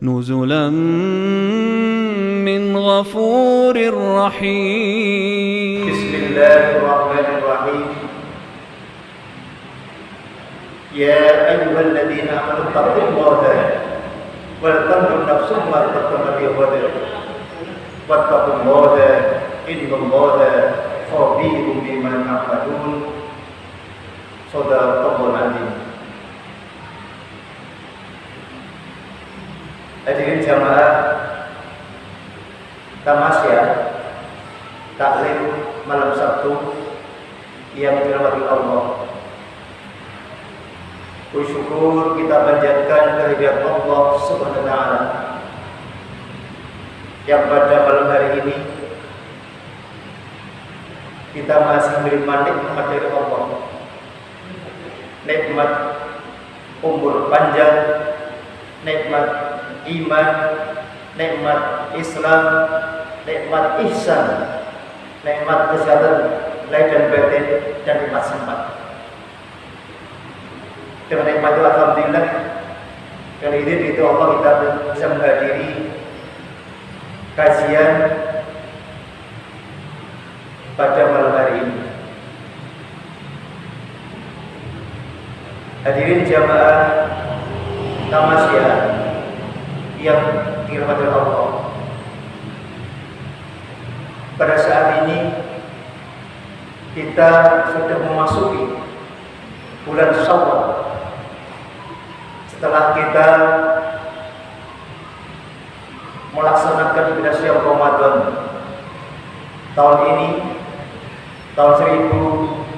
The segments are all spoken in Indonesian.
نزلا من غفور رحيم. بسم الله الرحمن الرحيم. يا أيها الذين آمنوا اتقوا الله ولتنظر نفس ما قدمت لغد واتقوا الله إن الله خبير بما تعملون. Shadaqallahul Azim. Hadirin jamaah tamasya taklim malam Sabtu yang dirahmati Allah. Bersyukur kita panjatkan kehadirat Allah Subhanahu wa taala yang pada malam hari ini kita masih menerima nikmat dari Allah. Nikmat umur panjang, nikmat iman, nikmat Islam, nikmat ihsan, nikmat kesehatan lahir dan batin, dan nikmat sempat. Dengan nikmat itu alhamdulillah, dengan izin itu Allah kita bisa menghadiri kajian pada malam hari ini. Hadirin jamaah tamasya yang dirahmati Allah, pada saat ini kita sudah memasuki bulan Syawal. Setelah kita melaksanakan ibadah siam Ramadan tahun ini, tahun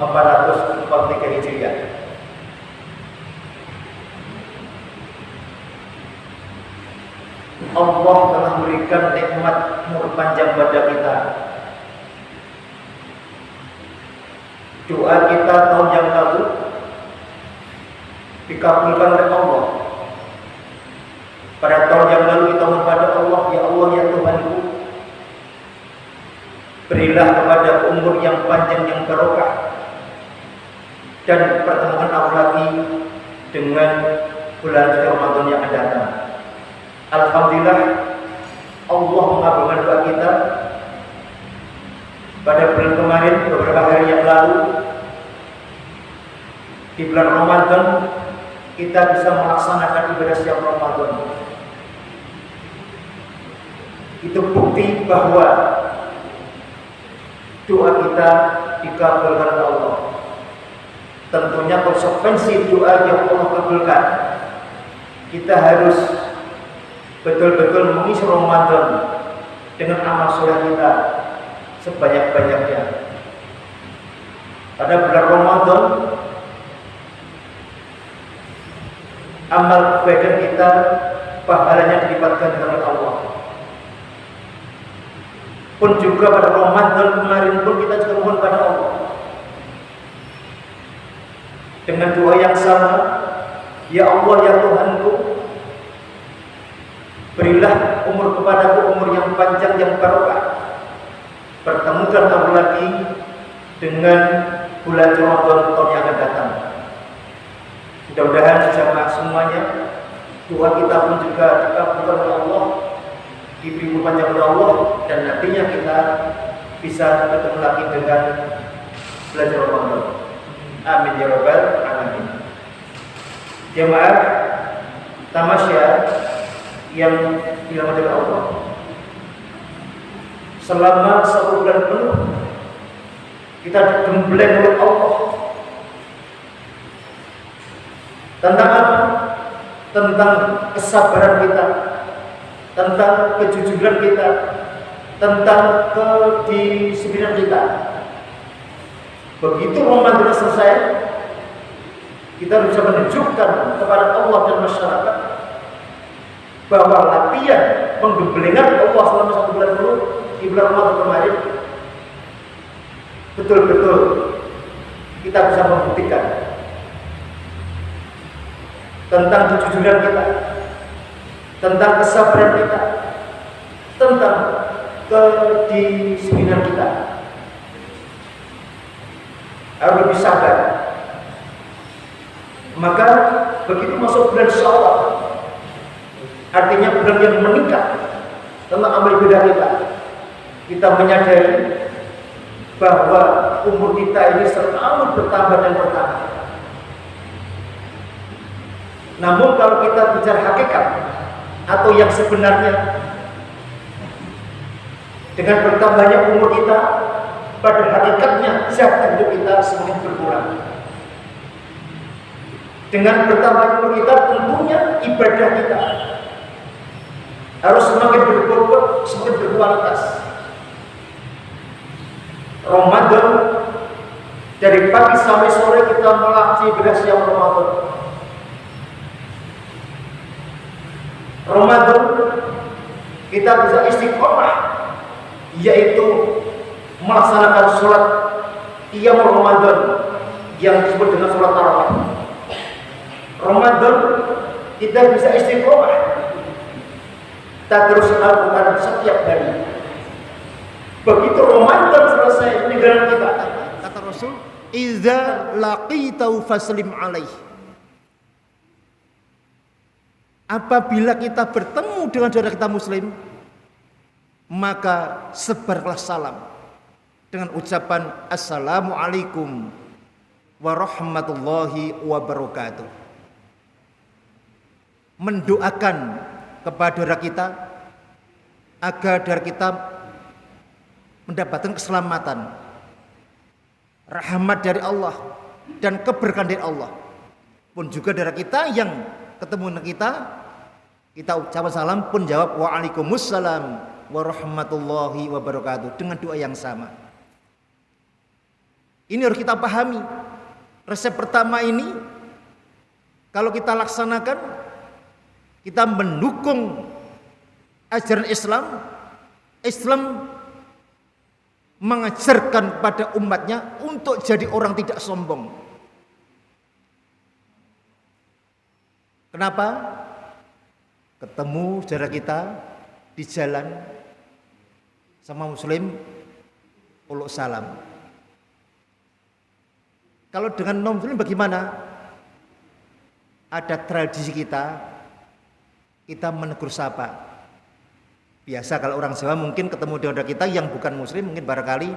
1443 Hijriah, Allah telah memberikan nikmat umur panjang pada kita. Doa kita tahun yang lalu dikabulkan oleh Allah. Pada tahun yang lalu kita kepada Allah, ya Allah ya Tuhanku, berilah kepada umur yang panjang yang barokah, dan pertemukan aku lagi dengan bulan Ramadan yang akan datang. Alhamdulillah, Allah mengabulkan doa kita. Pada bulan kemarin, beberapa hari yang lalu, di bulan Ramadan kita bisa melaksanakan ibadah siam Ramadan. Itu bukti bahwa doa kita dikabulkan oleh Allah. Tentunya konsekuensi doa yang Allah kabulkan, kita harus betul-betul mengisi Ramadan dengan amal soleh kita sebanyak-banyaknya. Pada bulan Ramadan, amal kebaikan kita pahalanya dilipatkan oleh Allah. Pun juga pada Ramadan kemarin pun kita juga mohon pada Allah dengan doa yang sama, ya Allah ya Tuhanku, berilah umur kepadaku, umur yang panjang yang barokah. Pertemukan aku lagi dengan bulan Ramadan tahun yang akan datang. Mudah-mudahan jamaah semuanya, doa kita pun juga dikabulkan oleh Allah, diberi umur panjang oleh Allah, dan nantinya kita bisa bertemu lagi dengan bulan Ramadan. Amin ya rabbal alamin. Jamaah tamasya yang dirahmati Allah, selama 1 bulan penuh kita digembleng oleh Allah tentang apa? Tentang kesabaran kita, tentang kejujuran kita, tentang kedisiplinan kita. Begitu Ramadan selesai, kita bisa menunjukkan kepada Allah dan masyarakat bahwa latihan penggemblengan Allah selama 1 bulan penuh di bulan Ramadan kemarin betul-betul kita bisa membuktikan tentang kejujuran kita, tentang kesabaran kita, tentang kedisiplinan kita. Harus lebih sabar. Maka begitu masuk bulan Syawal, Artinya benar-benar meningkat tentang amal ibadah kita. Kita menyadari bahwa umur kita ini selalu bertambah dan bertambah. Namun kalau kita bicara hakikat atau yang sebenarnya, dengan bertambahnya umur kita, pada hakikatnya zat hidup kita semakin berkurang. Dengan bertambahnya umur kita, tentunya ibadah kita harus semakin berbobot, semakin berkualitas. Ramadan, dari pagi sampai sore kita melatih ibadah siang Ramadan. Ramadan kita bisa istiqomah, yaitu melaksanakan sholat qiyam Ramadan yang disebut dengan sholat tarawih. Ramadan kita bisa istiqomah tadrus Al-Quran setiap hari. Begitu Ramadan selesai meninggalkan kita, kata Rasul, "Idza laqitahu faslim alaih." Apabila kita bertemu dengan saudara kita muslim, maka sebarlah salam dengan ucapan Assalamualaikum warahmatullahi wabarakatuh. Mendoakan kepada saudara kita agar saudara kita mendapatkan keselamatan, rahmat dari Allah dan keberkahan dari Allah. Pun juga saudara kita yang ketemu dengan kita ucapkan salam pun jawab waalaikumsalam warahmatullahi wabarakatuh dengan doa yang sama. Ini harus kita pahami. Resep pertama ini kalau kita laksanakan, kita mendukung ajaran Islam. Islam mengajarkan pada umatnya untuk jadi orang tidak sombong. Kenapa? Ketemu saudara kita di jalan sama muslim, uluk salam. Kalau dengan non muslim bagaimana? Ada tradisi kita menegur sapa. Biasa kalau orang Jawa mungkin ketemu saudara kita yang bukan muslim, mungkin barangkali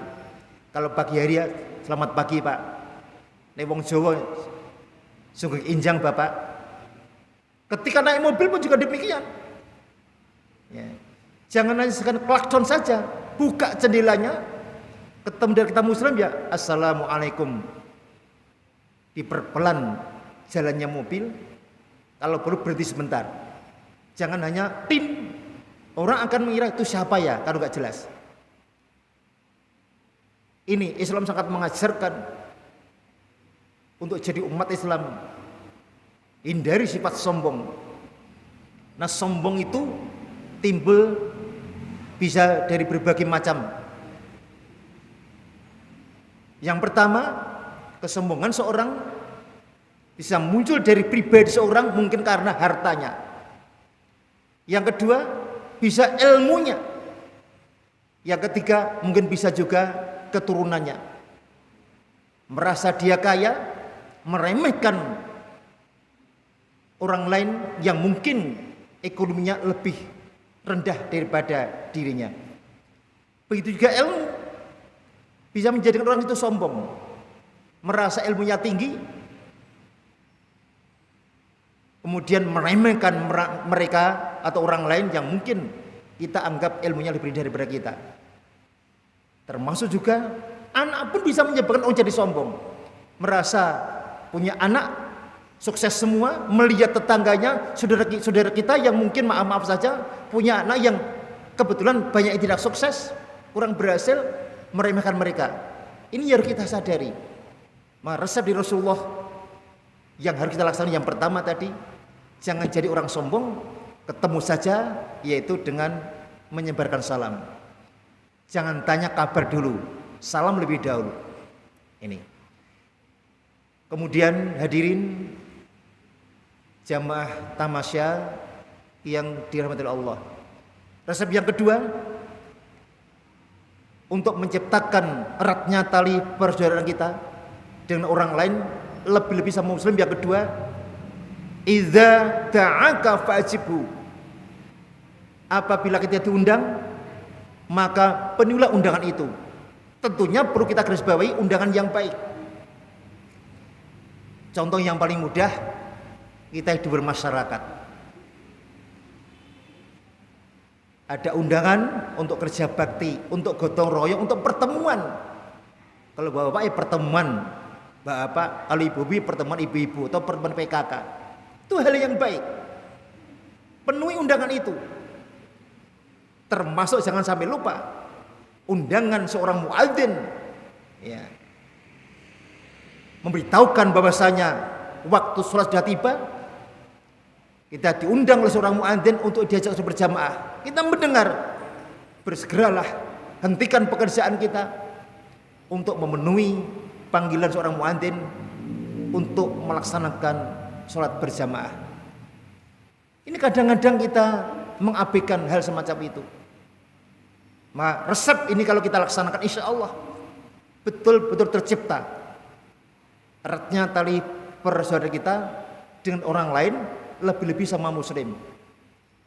kalau pagi hari ya, selamat pagi Pak. Nek wong Jawa sungguh injang Bapak. Ketika naik mobil pun juga demikian. Ya. Jangan hanya sekadar klakson saja, buka jendelanya, ketemu dari kita muslim ya, Assalamualaikum. Diperpelan jalannya mobil, kalau perlu berhenti sebentar. Jangan hanya tin, orang akan mengira itu siapa ya kalau nggak jelas. Ini Islam sangat mengajarkan untuk jadi umat Islam. Hindari sifat sombong. Nah, sombong itu timbul bisa dari berbagai macam. Yang pertama, kesombongan seorang bisa muncul dari pribadi seorang mungkin karena hartanya. Yang kedua, bisa ilmunya. Yang ketiga, mungkin bisa juga keturunannya. Merasa dia kaya, meremehkan orang lain yang mungkin ekonominya lebih rendah daripada dirinya. Begitu juga ilmu bisa menjadikan orang itu sombong, merasa ilmunya tinggi, kemudian meremehkan mereka atau orang lain yang mungkin kita anggap ilmunya lebih daripada kita. Termasuk juga anak pun bisa menyebabkan orang jadi sombong, merasa punya anak sukses semua, melihat tetangganya, saudara kita yang mungkin maaf saja punya anak yang kebetulan banyak yang tidak sukses, kurang berhasil, meremehkan mereka. Ini harus kita sadari. Resep di Rasulullah yang harus kita laksanakan yang pertama tadi, jangan jadi orang sombong, ketemu saja yaitu dengan menyebarkan salam. Jangan tanya kabar dulu, salam lebih dahulu. Ini. Kemudian hadirin jamaah tamasya yang dirahmati Allah. Resep yang kedua, untuk menciptakan eratnya tali persaudaraan kita dengan orang lain, lebih-lebih sama muslim, yang kedua, idza ta'aka fa'ajibhu. apabila kita diundang, maka penuhilah undangan itu. Tentunya perlu kita garis bawahi undangan yang baik. Contoh yang paling mudah, kita hidup bermasyarakat. Ada undangan untuk kerja bakti, untuk gotong royong, untuk pertemuan. Kalau bapak ya pertemuan bapak, kalau ibu pertemuan ibu-ibu atau pertemuan PKK. Itu hal yang baik. Penuhi undangan itu. Termasuk jangan sampai lupa undangan seorang muadzin, ya, memberitahukan bahwasanya waktu sholat sudah tiba. Kita diundang oleh seorang muadzin untuk diajak berjamaah. Kita mendengar, bersegeralah hentikan pekerjaan kita untuk memenuhi panggilan seorang muadzin untuk melaksanakan sholat berjamaah. Ini kadang-kadang kita mengabaikan hal semacam itu. Maka resep ini kalau kita laksanakan, insya Allah betul-betul tercipta eratnya tali persaudaraan kita dengan orang lain, lebih-lebih sama muslim.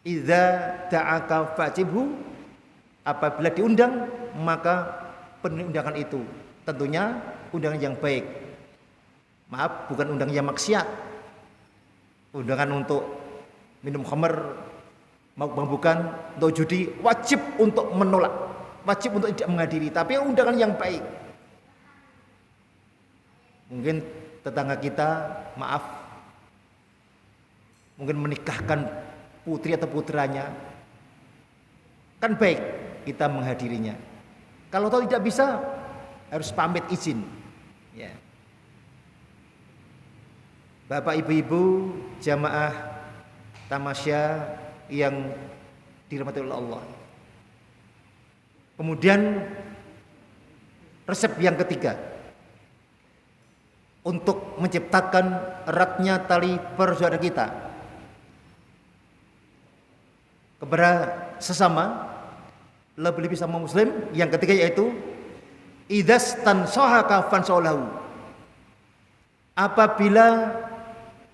Idza da'aka fa'jibhu, apabila diundang maka penuhi undangan itu. Tentunya undangan yang baik. Maaf, bukan undangan yang maksiat. Undangan untuk minum khamr, bukan untuk judi, wajib untuk menolak, wajib untuk tidak menghadiri. Tapi undangan yang baik. Mungkin tetangga kita, maaf, mungkin menikahkan putri atau putranya, kan baik kita menghadirinya. Kalau tahu tidak bisa, harus pamit izin. Ya. Bapak, ibu-ibu, jamaah tamasya yang dirahmati oleh Allah. Kemudian resep yang ketiga untuk menciptakan eratnya tali persaudaraan kita kepada sesama, lebih-lebih sama muslim. Yang ketiga yaitu idzas tansahaka fansalahu. Apabila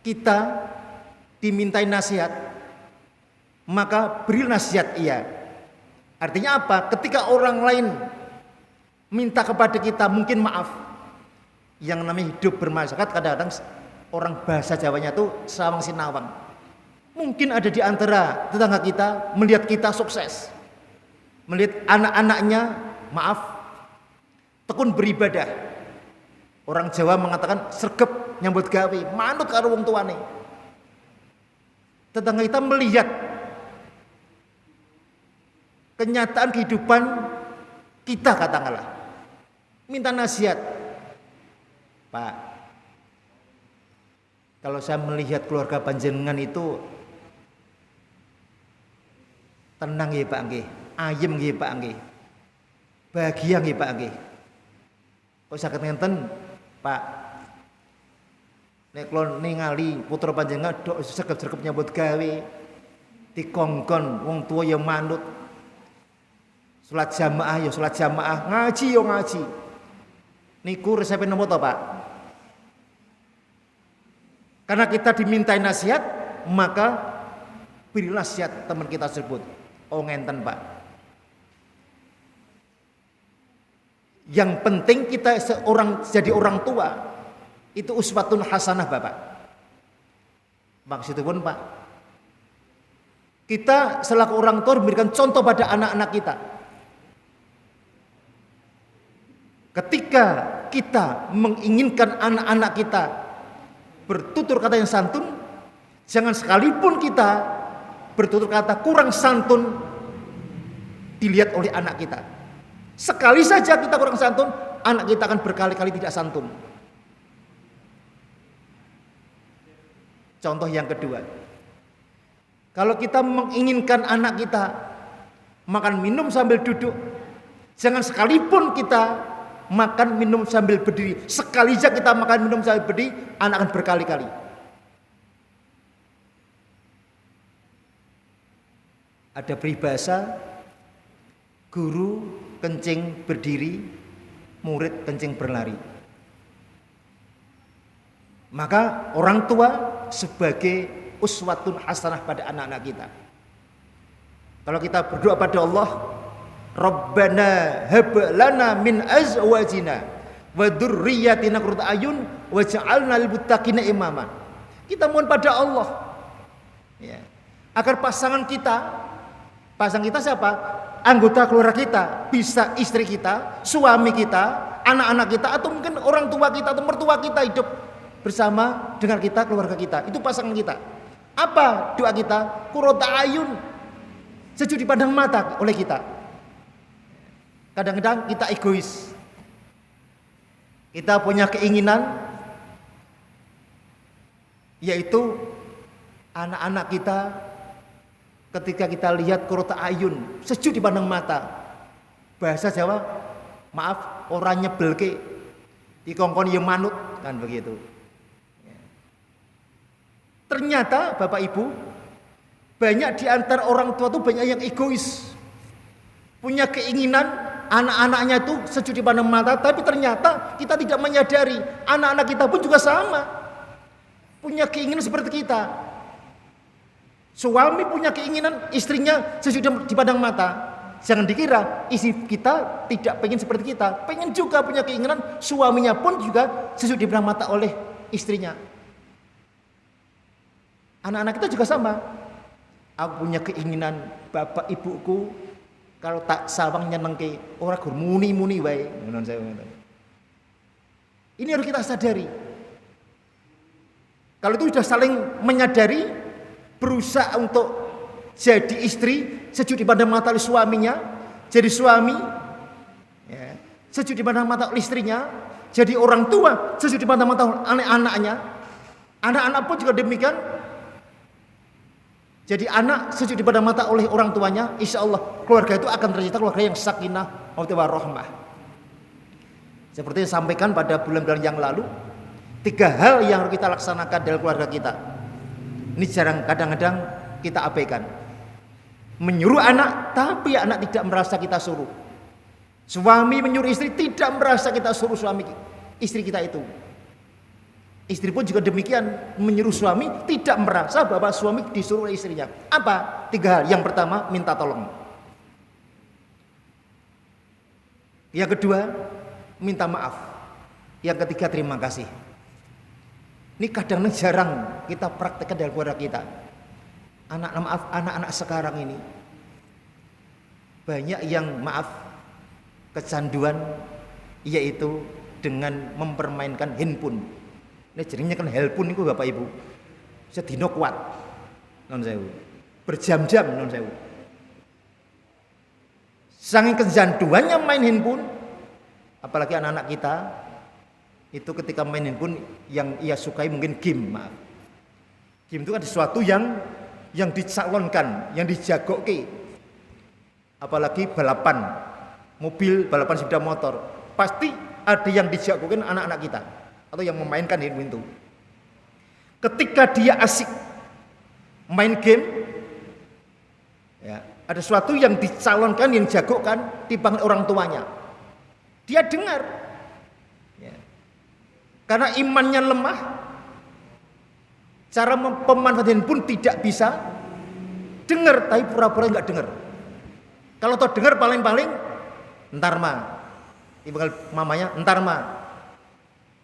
kita dimintai nasihat, maka beri nasihat ia. Artinya apa? Ketika orang lain minta kepada kita, mungkin maaf. Yang namanya hidup bermasyarakat, kadang-kadang orang bahasa Jawanya itu sawang sinawang. Mungkin ada di antara tetangga kita melihat kita sukses, melihat anak-anaknya, maaf, tekun beribadah. Orang Jawa mengatakan sregep nyambut gawe, manut karo wong tuane. Tetangga kita melihat kenyataan kehidupan kita, katakanlah, minta nasihat. Pak, kalau saya melihat keluarga panjenengan itu tenang ya Pak nggih, ayem nggih Pak nggih, bahagia nggih Pak nggih. Kok saged ngenten Pak, nek kula ningali putra panjenengan dok sregep-sregep nyambut gawe, dikongkon wong tua ya manut, salat jamaah ya salat jamaah, ngaji ya ngaji. Niku resepnya napa to Pak? Karena kita dimintai nasihat, maka beri nasihat teman kita tersebut. Oh ngenten Pak. Yang penting kita jadi orang tua itu uswatun hasanah Bapak. Maksudnya pun Pak, kita selaku orang tua memberikan contoh pada anak-anak kita. Ketika kita menginginkan anak-anak kita bertutur kata yang santun, jangan sekalipun kita bertutur kata kurang santun dilihat oleh anak kita. Sekali saja kita kurang santun, anak kita akan berkali-kali tidak santun. Contoh yang kedua, kalau kita menginginkan anak kita makan minum sambil duduk, jangan sekalipun kita makan minum sambil berdiri. Sekali saja kita makan minum sambil berdiri, anak akan berkali-kali. Ada peribahasa, guru kencing berdiri, murid kencing berlari. Maka orang tua sebagai uswatun hasanah pada anak-anak kita. Kalau kita berdoa pada Allah, Rabbana hab lana min azwajina wa dzurriyyatina qurrata ayun waj'alna lil muttaqina imama. Kita mohon pada Allah, ya, agar pasangan kita siapa? Anggota keluarga kita, bisa istri kita, suami kita, anak-anak kita, atau mungkin orang tua kita atau mertua kita hidup bersama dengan kita, keluarga kita. Itu pasangan kita. Apa doa kita? Qurrata ayun, sejuk dipandang mata oleh kita. Kadang-kadang kita egois. Kita punya keinginan, yaitu anak-anak kita ketika kita lihat qurrata ayun, sejuk dipandang mata. Bahasa Jawa, maaf, orang nyebelke dikongkon ya manut, kan begitu. Ternyata Bapak Ibu, banyak di antara orang tua itu banyak yang egois. Punya keinginan anak-anaknya itu sejuk dipandang mata, tapi ternyata kita tidak menyadari anak-anak kita pun juga sama. Punya keinginan seperti kita. Suami punya keinginan istrinya sejuk dipandang mata. Jangan dikira istri kita tidak pengen seperti kita. Pengen juga punya keinginan suaminya pun juga sejuk dipandang mata oleh istrinya. Anak-anak kita juga sama. Aku punya keinginan bapak ibuku kalau tak sawang nyenengke ora gur muni-muni wae. Ini harus kita sadari. Kalau itu sudah saling menyadari, berusaha untuk jadi istri sejuk dipandang mata oleh suaminya, jadi suami ya, sejuk dipandang mata oleh istrinya, jadi orang tua sejuk dipandang mata oleh anak-anaknya, anak-anak pun juga demikian. Jadi anak sejuk dipandang mata oleh orang tuanya, insya Allah keluarga itu akan tercipta keluarga yang sakinah mawaddah warahmah. Seperti yang disampaikan pada bulan-bulan yang lalu, 3 hal yang harus kita laksanakan dalam keluarga kita. Ini jarang, kadang-kadang kita abaikan. Menyuruh anak, tapi anak tidak merasa kita suruh. Suami menyuruh istri, tidak merasa kita suruh suami istri kita itu. Istri pun juga demikian, menyuruh suami, tidak merasa bahwa suami disuruh oleh istrinya. Apa? 3 hal. Yang pertama, minta tolong. Yang kedua, minta maaf. Yang ketiga, terima kasih. Ini kadang-kadang jarang kita praktekkan dalam keluarga kita. Anak-anak sekarang ini banyak yang kecanduan, yaitu dengan mempermainkan handphone. Ini jadinya kan handphone itu Bapak Ibu sedino kuat, non sewu, berjam-jam non sewu. Saking kecanduannya main handphone, apalagi anak-anak kita. Itu ketika main handphone yang ia sukai mungkin game, maaf. Game itu kan sesuatu yang dicalonkan, yang dijagoke. Apalagi balapan mobil, balapan sepeda motor. Pasti ada yang dijagokan anak-anak kita atau yang memainkan handphone itu. Ketika dia asik main game, ya, ada sesuatu yang dicalonkan, yang dijagokan dipanggil orang tuanya. Dia dengar. Karena imannya lemah, cara pemanfaatan pun tidak bisa dengar, tapi pura-pura nggak dengar. Kalau toh dengar paling-paling entar ma, dipanggil mamanya entar ma,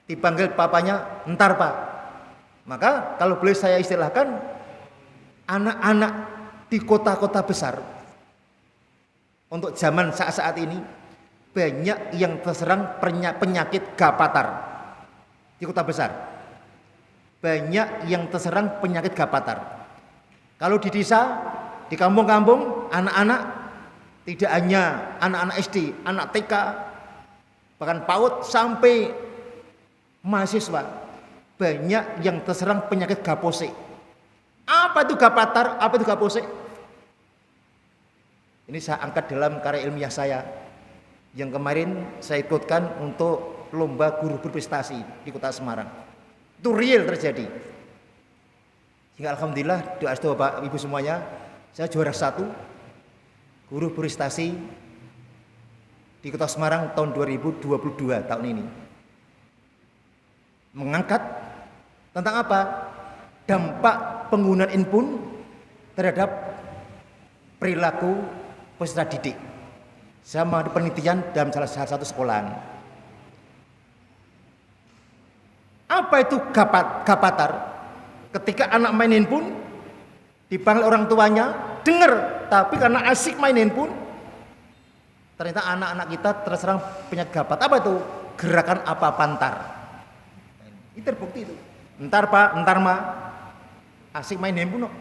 dipanggil papanya entar pak. Maka kalau boleh saya istilahkan, anak-anak di kota-kota besar untuk zaman saat-saat ini banyak yang terserang penyakit gapatar. Di kota besar banyak yang terserang penyakit gapatar. Kalau di desa, di kampung-kampung, anak-anak tidak hanya anak-anak SD, anak TK, bahkan PAUD sampai mahasiswa, banyak yang terserang penyakit gapose. Apa itu gapatar? Apa itu gapose? Ini saya angkat dalam karya ilmiah saya yang kemarin saya ikutkan untuk lomba guru berprestasi di Kota Semarang. Itu real terjadi. Sehingga alhamdulillah doa restu Bapak Ibu semuanya, saya juara 1 guru berprestasi di Kota Semarang tahun 2022 tahun ini. Mengangkat tentang apa? Dampak penggunaan handphone terhadap perilaku peserta didik. Saya mengadakan penelitian dalam salah satu sekolahan. Apa itu gapatar? Ketika anak main handphone, dipanggil orang tuanya, dengar, tapi karena asik main handphone, ternyata anak-anak kita terserang punya gapat. Apa itu? Gerakan apa pantar. Itu terbukti itu. Entar mah asik main handphone.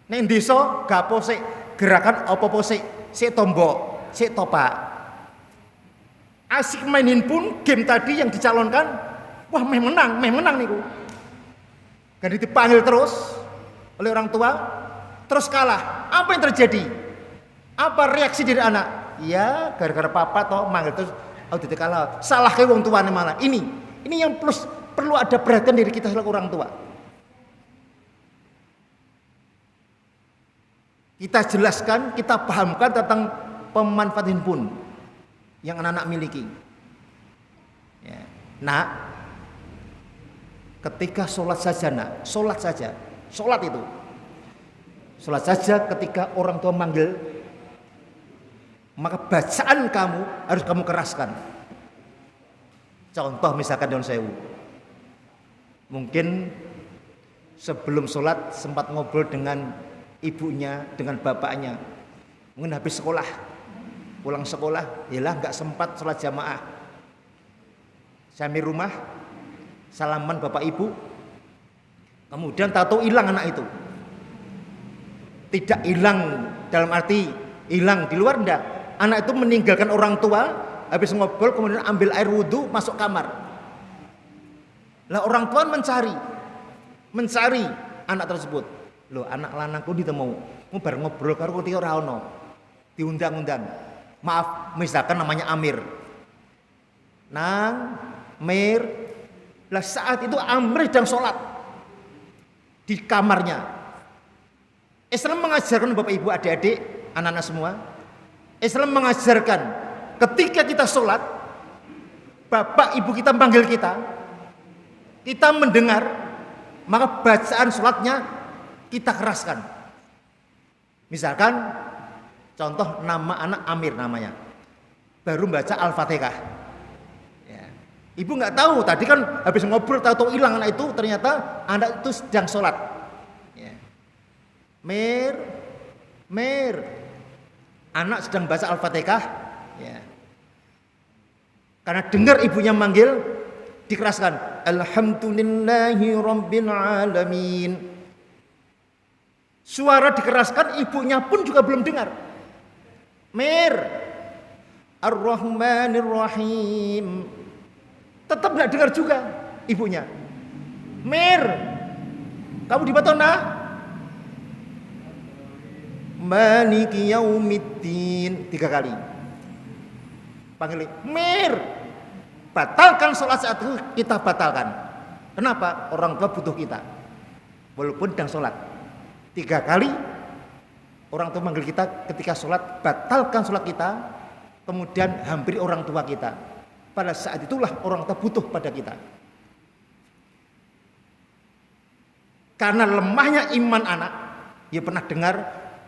Neng desa gapo sik gerakan apa-apa sik tombok, sik topak. Asik main handphone, game tadi yang dicalonkan, wah meh menang niku. Kan dipanggil terus oleh orang tua, terus kalah. Apa yang terjadi? Apa reaksi dari anak? Ya gara-gara papa toh manggil terus kalah. Salah ke wong tuane malah. Ini yang plus perlu ada perhatian dari kita selaku orang tua. Kita jelaskan, kita pahamkan tentang pemanfaatan handphone yang anak-anak miliki. Ya. Nak, ketika sholat saja ketika orang tua manggil, maka bacaan kamu harus kamu keraskan. Contoh misalkan Don Sewu, mungkin sebelum sholat sempat ngobrol dengan ibunya, dengan bapaknya, mungkin habis sekolah, pulang sekolah, yalah nggak sempat sholat jamaah, sampai rumah salaman bapak ibu, kemudian tahu hilang anak itu. Tidak hilang dalam arti hilang di luar, enggak. Anak itu meninggalkan orang tua, habis ngobrol kemudian ambil air wudhu masuk kamar. Lah orang tua mencari anak tersebut. Loh anak lanangku ditemu, mau bareng ngobrol karo kowe ora ono. Diundang-undang. Maaf, misalkan namanya Amir. Nang, Mir. Lah saat itu Amir sedang sholat di kamarnya. Islam mengajarkan Bapak Ibu adik-adik, anak-anak semua. Islam mengajarkan ketika kita sholat, Bapak Ibu kita panggil kita mendengar, maka bacaan sholatnya kita keraskan. Misalkan contoh nama anak Amir namanya, baru baca Al-Fatihah. Ya. Ibu nggak tahu, tadi kan habis ngobrol tahu hilang anak itu, ternyata anak itu sedang sholat. Ya. Mir, anak sedang baca Al-Fatihah. Ya. Karena dengar ibunya manggil, dikeraskan. Alhamdulillahi Rabbil Alamin. Suara dikeraskan, ibunya pun juga belum dengar. Mir, Ar-Rahmanir Rahim. Tetap nggak dengar juga ibunya. Mir, kamu di Batona? Maliki Yaumiddin 3 kali. Panggil, Mir. Batalkan sholat saat itu, kita batalkan. Kenapa? Orang tua butuh kita. Walaupun sedang sholat. 3 kali orang tua manggil kita ketika sholat, batalkan sholat kita, kemudian hampiri orang tua kita. Pada saat itulah orang tua butuh pada kita. Karena lemahnya iman anak, ya pernah dengar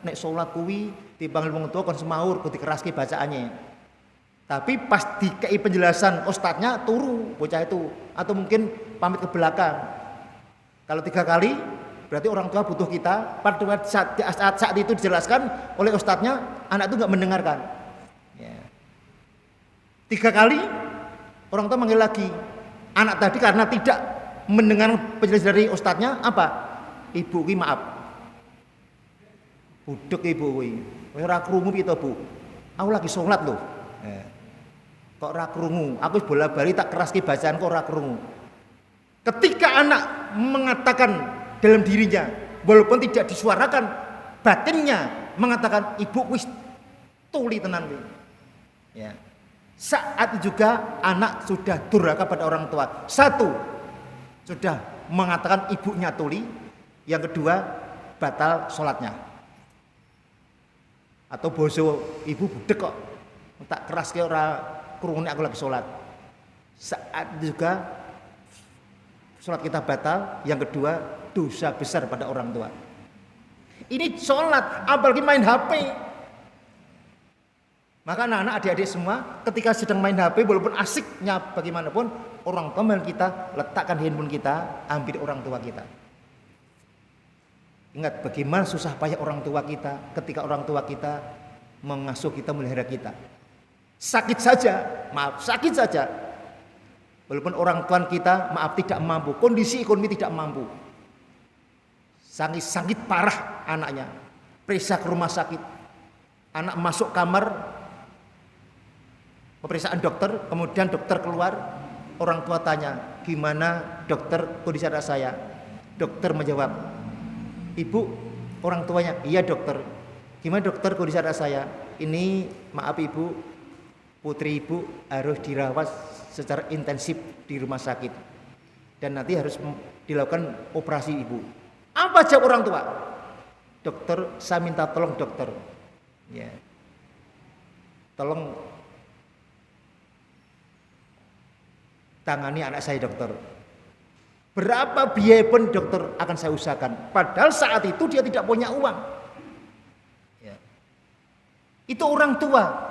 nek sholat kuwi dipanggil wong tua kon semaur kudu dikeraske bacaannya. Tapi pas dikei penjelasan ustadznya turu bocah itu, atau mungkin pamit ke belakang. Kalau 3 kali berarti orang tua butuh kita. Pada saat itu dijelaskan oleh ustadznya, anak itu nggak mendengarkan. Ya. 3 kali orang tua manggil lagi. Anak tadi karena tidak mendengar penjelasan dari ustadznya, apa? Ibu ki maaf. Budek ibu ki. Kowe ora krungu piye to, Bu? Aku lagi sholat loh. Ya. Kok ora krungu? Aku bola-bali tak keraske bacaan kok ora krungu. Ketika anak mengatakan dalam dirinya, walaupun tidak disuarakan, batinnya mengatakan ibu wis tuli tenan kuwi. Ya. Saat juga anak sudah durhaka pada orang tua. 1, sudah mengatakan ibunya tuli. Yang kedua, batal sholatnya. Atau boso, ibu budek kok tak keras ke ora krungu aku lagi sholat. Saat juga sholat kita batal. Yang kedua, dosa besar pada orang tua. Ini sholat, apalagi main HP. Maka anak-anak, adik-adik semua, ketika sedang main HP, walaupun asiknya bagaimanapun, orang tua kita letakkan handphone kita, ambil orang tua kita. Ingat bagaimana susah payah orang tua kita ketika orang tua kita mengasuh kita, melihara kita. Sakit saja, maaf, sakit saja. Walaupun orang tua kita, maaf, tidak mampu, kondisi ekonomi tidak mampu. Sangat parah anaknya, periksa ke rumah sakit. Anak masuk kamar, pemeriksaan dokter, kemudian dokter keluar, orang tua tanya, gimana dokter kondisi anak saya? Dokter menjawab, ibu, orang tuanya, iya dokter. Gimana dokter kondisi anak saya? Ini maaf ibu, putri ibu harus dirawat secara intensif di rumah sakit dan nanti harus dilakukan operasi ibu. Apa jawab orang tua? Dokter, saya minta tolong dokter, ya, tolong tangani anak saya dokter. Berapa biaya pun dokter akan saya usahakan. Padahal saat itu dia tidak punya uang. Ya. Itu orang tua.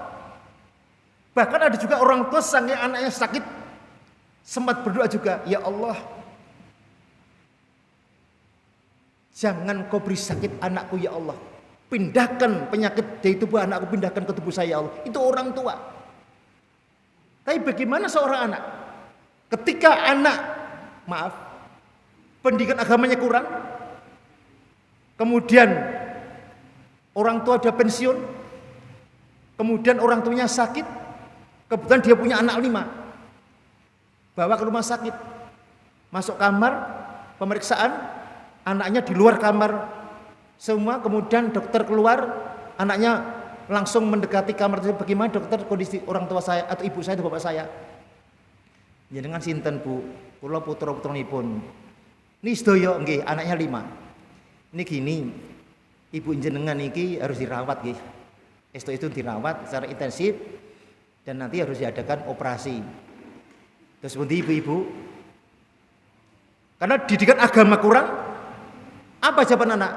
Bahkan ada juga orang tua saking anaknya sakit sempat berdoa juga, ya Allah, jangan kau beri sakit anakku ya Allah. Pindahkan penyakit dari tubuh anakku, pindahkan ke tubuh saya ya Allah. Itu orang tua. Tapi bagaimana seorang anak? Ketika anak, maaf, pendidikan agamanya kurang, kemudian orang tua ada pensiun, kemudian orang tuanya sakit, kebetulan dia punya anak 5, bawa ke rumah sakit, masuk kamar, pemeriksaan, anaknya di luar kamar semua, kemudian dokter keluar, anaknya langsung mendekati kamar. Bagaimana dokter kondisi orang tua saya atau ibu saya atau bapak saya? Ya dengan sinten bu, kula putra-putranipun. Ini sedaya nggih, anaknya 5. Ini gini, ibu jenengan iki harus dirawat nggih. Itu dirawat secara intensif dan nanti harus diadakan operasi. Terus pundi ibu-ibu? Karena didikan agama kurang, apa jawaban anak?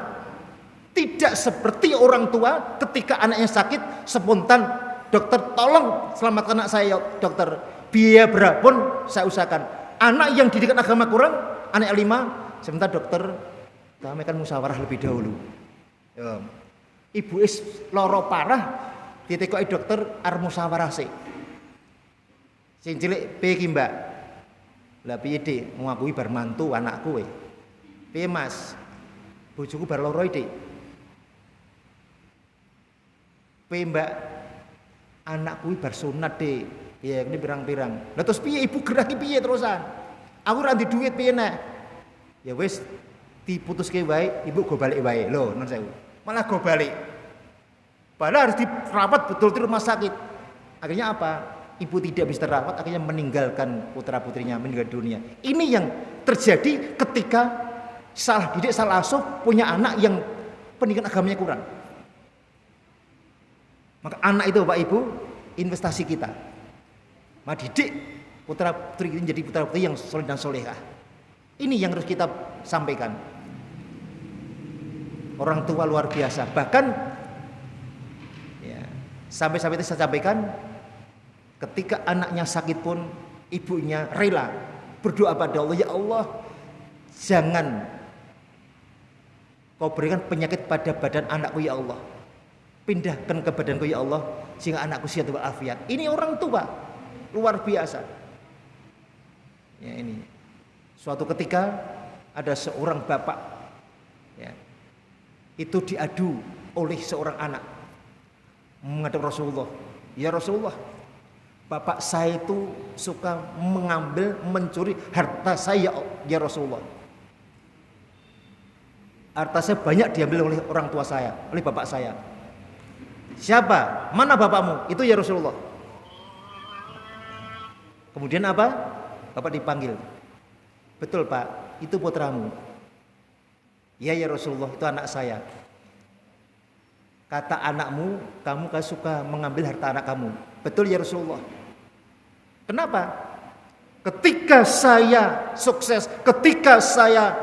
Tidak seperti orang tua ketika anaknya sakit spontan, dokter tolong selamatkan anak saya dokter, biaya berapapun saya usahakan. Anak yang didikan agama kurang, anak 5, sebentar dokter, kami kan musyawarah lebih dahulu. Ya. Ibu is loro parah, ditekoki dokter arep musyawarah sih. Sing cilik piye ki mbak? Lah piye dik, ngakui bar mantu anakku kowe. Piye mas? Bojoku bar loro dik. Piye mbak? Anakku bar sunat dik. Ya ini pirang-pirang. Lah terus piye ibu geraki piye terusan? Aku ora ndek duit piye nek? Ya wis diputuske wae, ibu go balik wae. Lho, nun sewu. Malah go balik. Padahal harus dirawat betul di rumah sakit. Akhirnya apa? Ibu tidak bisa terawat, akhirnya meninggalkan putra-putrinya, meninggal dunia. Ini yang terjadi ketika salah didik, salah asuh, punya anak yang pendidikan agamanya kurang. Maka anak itu Bapak Ibu, investasi kita. Maka didik putra-putri ini jadi putra-putri yang soleh dan solehah. Ini yang harus kita sampaikan. Orang tua luar biasa. Bahkan ya, sampai-sampai itu saya sampaikan, ketika anaknya sakit pun ibunya rela berdoa pada Allah, ya Allah, jangan kau berikan penyakit pada badan anakku ya Allah. Pindahkan ke badanku ya Allah sehingga anakku sehat walafiat. Ini orang tua luar biasa. Ya ini. Suatu ketika ada seorang bapak ya, itu diadu oleh seorang anak menghadap Rasulullah. Ya Rasulullah, bapak saya itu suka mengambil, mencuri harta saya ya Rasulullah. Harta saya banyak diambil oleh orang tua saya, oleh bapak saya. Siapa? Mana bapakmu? Itu ya Rasulullah. Kemudian apa? Bapak dipanggil. Betul Pak, itu putramu. Ya ya Rasulullah, itu anak saya. Kata anakmu, kamu kan suka mengambil harta anak kamu. Betul ya Rasulullah. Kenapa? Ketika saya sukses, ketika saya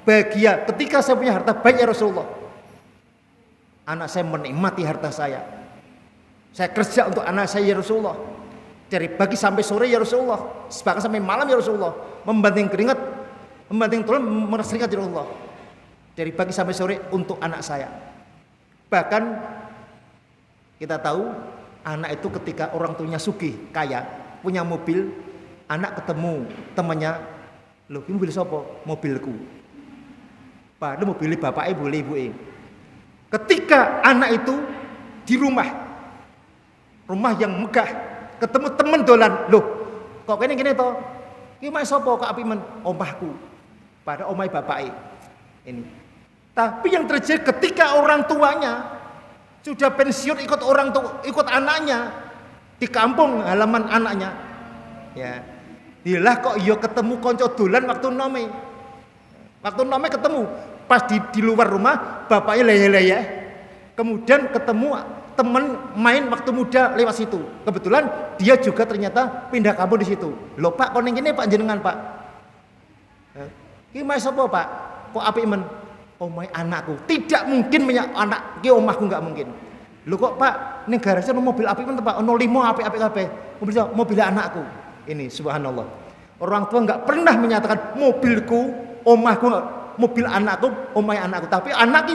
bahagia, ketika saya punya harta banyak ya Rasulullah, Anak saya menikmati harta saya. Saya kerja untuk anak saya ya Rasulullah. Dari pagi sampai sore ya Rasulullah. Bahkan sampai malam ya Rasulullah. Membanting keringat, membanting tulang, memeras keringat ya Rasulullah. Dari pagi sampai sore untuk anak saya. Bahkan kita tahu anak itu ketika orang tuanya sugih, kaya, punya mobil, anak ketemu temannya, "Loh, ini mobil siapa?" "Mobilku." Padahal mobil bapaknya boleh ibuke. Ketika anak itu di rumah yang megah, ketemu temen dolan, "Loh, kok kene to? Iki mak sapa kok apik men?" "Omahku." Padahal omahe bapake. Ini. Tapi yang terjadi ketika orang tuanya sudah pensiun ikut anaknya di kampung halaman anaknya. Ya. Dilah kok yo ketemu konco dolan waktu nome. Waktu nome ketemu pas di luar rumah bapaknya leye-leye. Kemudian ketemu teman main waktu muda lewat situ. Kebetulan dia juga ternyata pindah kampung di situ. "Lho Pak, kon ngene Pak jenengan Pak." "Ki mae sapa Pak? Kok apik men?" "Omahe anakku." Tidak mungkin anak ki omahku, enggak mungkin. "Lho kok Pak, ning garasi ono mobil apik men Pak, ono 5 apik-apik kabeh." "Mobil anakku." Ini subhanallah. Orang tua enggak pernah menyatakan mobilku, omahku, mobil anakku, omahe anakku. Tapi anak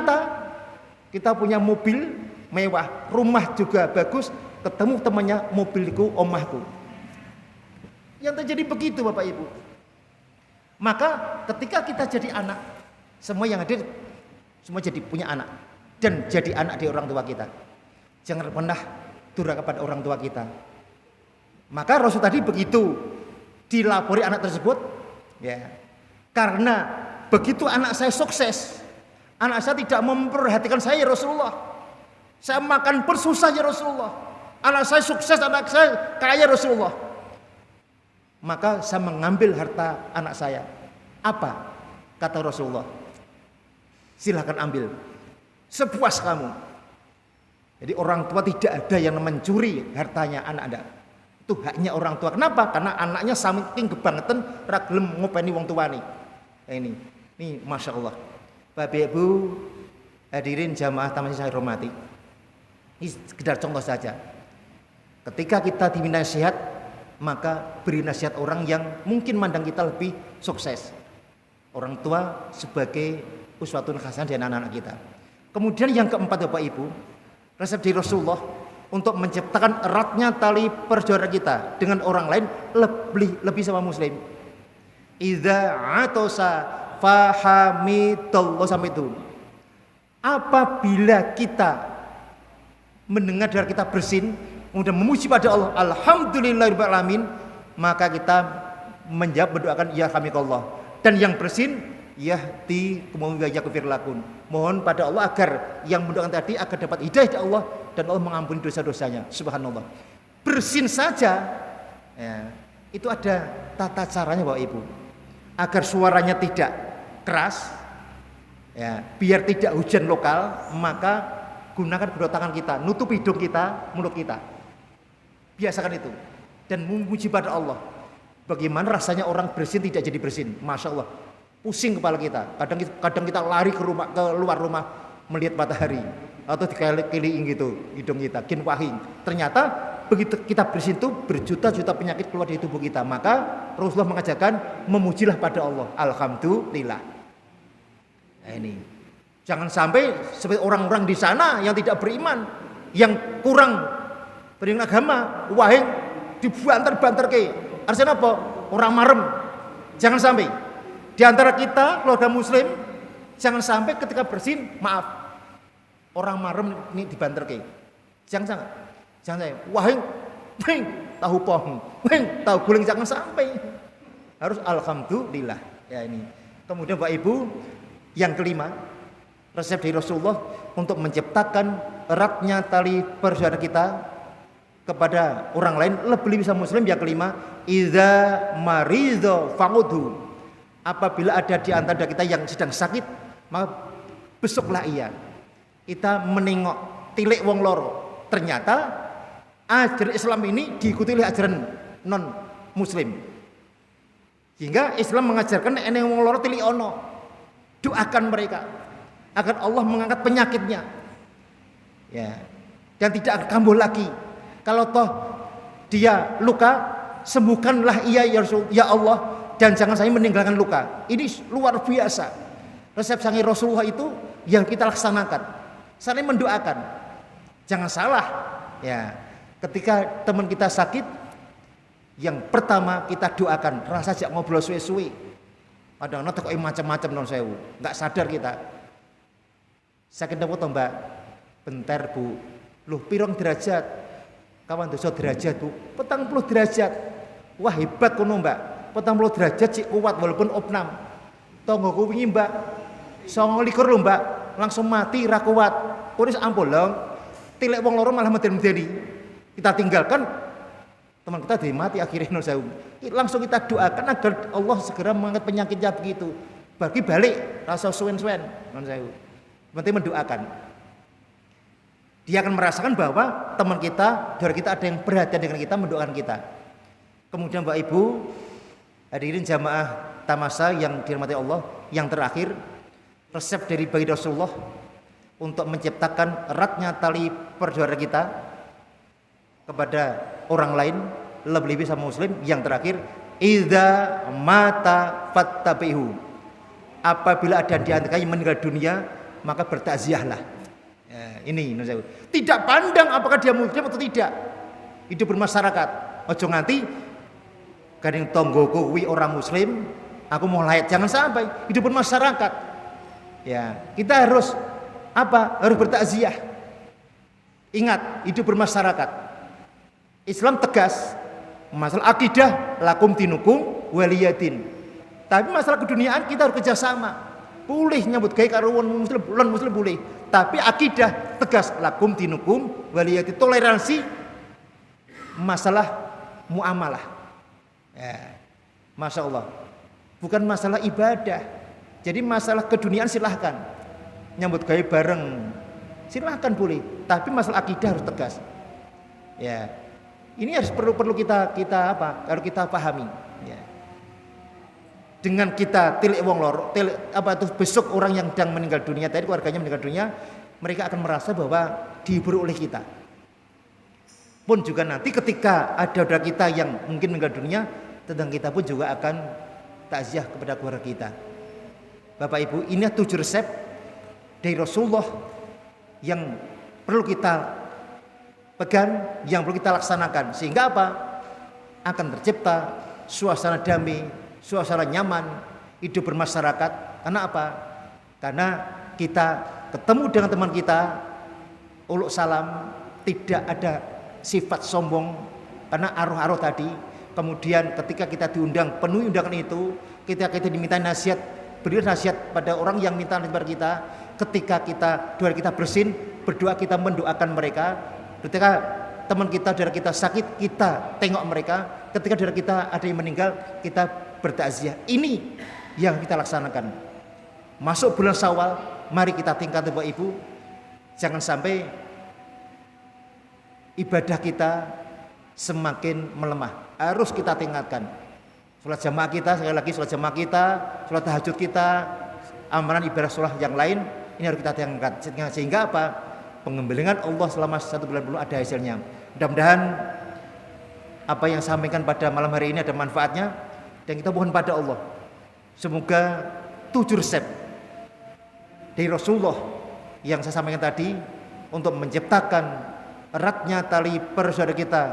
kita punya mobil mewah, rumah juga bagus, ketemu temannya, "Mobilku, omahku." Yang terjadi begitu Bapak Ibu. Maka ketika kita jadi anak, semua yang hadir semua jadi punya anak dan jadi anak di orang tua kita. Jangan pernah durhaka pada orang tua kita. Maka Rasul tadi begitu dilapori anak tersebut, ya. Karena begitu anak saya sukses, anak saya tidak memperhatikan saya ya Rasulullah. Saya makan bersusah ya Rasulullah. Anak saya sukses, anak saya kaya Rasulullah. Maka saya mengambil harta anak saya. Apa? Kata Rasulullah, "Silahkan ambil sepuas kamu." Jadi orang tua tidak ada yang mencuri hartanya anak Anda. Itu haknya orang tua. Kenapa? Karena anaknya saking kebangetan ra gelem ngopeni wong tuane. Nah, ini Masya Allah. Bapak Ibu hadirin jamaah taman saya hormati. Ini sekedar contoh saja. Ketika kita diminta nasihat, maka beri nasihat orang yang mungkin mandang kita lebih sukses. Orang tua sebagai uswatun hasanah di anak-anak kita. Kemudian yang keempat Bapak Ibu, resep dari Rasulullah untuk menciptakan eratnya tali persaudaraan kita dengan orang lain lebih sama muslim. Idza atosa fahamidallah, sampai itu. Apabila kita mendengar dari kita bersin, kemudian memuji pada Allah, alhamdulillahirabbil alamin, maka kita menjawab mendoakan ya hamikallah. Dan yang bersin yahdi kemudian yaghfir lakum. Mohon pada Allah agar yang mendoakan tadi agar dapat hidayah dari Allah dan Allah mengampuni dosa-dosanya. Subhanallah. Bersin saja ya, itu ada tata caranya Bapak Ibu. Agar suaranya tidak keras ya, biar tidak hujan lokal, maka gunakan kedua tangan kita, nutup hidung kita, mulut kita. Biasakan itu dan memuji pada Allah. Bagaimana rasanya orang bersin tidak jadi bersin? Masya Allah. Pusing kepala kita. Kadang kita lari ke luar rumah melihat matahari atau dikeliling gitu hidung kita, kin wahing. Ternyata begitu kita bersin itu berjuta-juta penyakit keluar dari tubuh kita. Maka Rasulullah mengajarkan memujilah pada Allah. Alhamdulillah. Nah ini. Jangan sampai seperti orang-orang di sana yang tidak beriman, yang kurang beriman agama, wahing dibantar-bantar ke. Artinya apa? Orang marem. Jangan sampai di antara kita keluarga muslim, jangan sampai ketika bersin, maaf, orang marem ini dibantar ke. Jangan sampai. Wahing tahu pohon, wahing tahu guling, jangan sampai. Harus alhamdulillah. Ya ini. Kemudian Bapak Ibu, yang kelima, resep dari Rasulullah untuk menciptakan eratnya tali persaudaraan kita kepada orang lain lebih bisa muslim. Yang kelima, idza maridho fa'udhu. Apabila ada di antara kita yang sedang sakit, maka besoklah ia. Kita menengok tilik wong loro. Ternyata ajaran Islam ini diikuti oleh ajaran non muslim. Hingga Islam mengajarkan eneng wong loro tilik ono. Doakan mereka agar Allah mengangkat penyakitnya. Ya. Dan tidak akan kambuh lagi. Kalau toh dia luka, sembuhkanlah ia ya Rasul, ya Allah, dan jangan saya meninggalkan luka. Ini luar biasa. Resep sangi Rasulullah itu yang kita laksanakan. Saling mendoakan. Jangan salah. Ya. Ketika teman kita sakit, yang pertama kita doakan, rasa jak ngobrol suwe-suwe. Kadang-kadang kok macam-macam non sewu, nggak sadar kita. Sakit apa toh Mbak? Bentar Bu. Loh pirang derajat? Kawan dosa derajat Bu. 40 derajat. Wah hebat kono Mbak. 40 derajat sih kuat walaupun opnam. Tonggoku wingi Mbak. 29 lho Mbak. Langsung mati ra kuat. Kuwi ampun lho. Tilek wong loro malah medeni-medeni. Kita tinggalkan teman kita mati akhirnya non sewu. Langsung kita doakan agar Allah segera mengangkat penyakitnya begitu. Bagi balik rasa suwen-suwen non sewu. Penting mendoakan. Dia akan merasakan bahwa teman kita, saudara kita ada yang perhatian dengan kita, mendoakan kita. Kemudian Bapak Ibu, hadirin jamaah Tamasa yang dirahmati Allah, yang terakhir, resep dari baginda Rasulullah untuk menciptakan eratnya tali persaudaraan kita kepada orang lain, lebih-lebih sama muslim. Yang terakhir, idza mata fattabihu. Apabila ada di antara yang meninggal dunia, maka bertakziahlah. Ya, ini tidak pandang apakah dia muslim atau tidak. Hidup bermasyarakat. Ojo nganti kadang tonggoku kuwi orang muslim, aku mau layat, jangan sampai. Hidup bermasyarakat. Ya, kita harus apa? Harus bertakziah. Ingat, hidup bermasyarakat. Islam tegas. Masalah akidah lakum dinukum waliyadin. Tapi masalah keduniaan kita harus kerjasama. Boleh nyambut gawe karo wong muslim boleh. Tapi akidah tegas lakum dinukum waliyadin. Toleransi masalah muamalah. Ya. Masya Allah. Bukan masalah ibadah. Jadi masalah keduniaan silahkan. Nyambut gawe bareng silahkan boleh. Tapi masalah akidah harus tegas. Ya. Ini harus perlu kita apa? Harus kita pahami. Ya. Dengan kita tilik wong loro, besok orang yang sedang meninggal dunia tadi, keluarganya meninggal dunia, mereka akan merasa bahwa dihibur oleh kita. Pun juga nanti ketika ada saudara kita yang mungkin meninggal dunia, tentang kita pun juga akan takziah kepada keluarga kita. Bapak Ibu, ini 7 resep dari Rasulullah yang perlu kita pegang, yang perlu kita laksanakan, sehingga apa? Akan tercipta suasana damai, suasana nyaman, hidup bermasyarakat. Karena apa? Karena kita ketemu dengan teman kita, uluk salam, tidak ada sifat sombong karena aruh-aruh tadi. Kemudian ketika kita diundang, penuhi undangan itu, kita diminta nasihat, berilah nasihat pada orang yang minta nasihat kita. Ketika doa kita bersin, berdoa kita mendoakan mereka. Ketika teman kita, saudara kita sakit, kita tengok mereka. Ketika saudara kita ada yang meninggal, kita bertakziah. Ini yang kita laksanakan. Masuk bulan Syawal, mari kita tingkatkan Bapak Ibu. Jangan sampai ibadah kita semakin melemah. Harus kita tingkatkan. Sholat jamaah kita, sekali lagi sholat jamaah kita, sholat tahajud kita, amalan ibadah sholat yang lain, ini harus kita tingkatkan. Sehingga apa? Pengembelingan Allah selama 1 bulan penuh ada hasilnya. Mudah-mudahan apa yang saya sampaikan pada malam hari ini ada manfaatnya, dan kita mohon pada Allah semoga 7 resep dari Rasulullah yang saya sampaikan tadi untuk menciptakan eratnya tali persaudaraan kita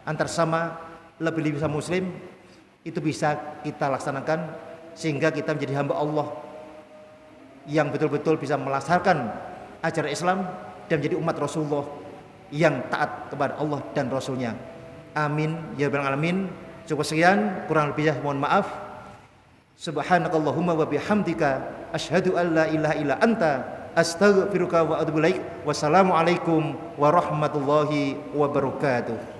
antar sama, lebih-lebih sama muslim, itu bisa kita laksanakan sehingga kita menjadi hamba Allah yang betul-betul bisa melaksanakan ajaran Islam dan menjadi umat Rasulullah yang taat kepada Allah dan Rasulnya. Amin ya rabbal alamin. Cukup sekian, kurang lebihnya mohon maaf. Subhanakallahumma wa bihamdika asyhadu an la ilaha illa anta astaghfiruka wa atubu ilaik. Wassalamualaikum warahmatullahi wabarakatuh.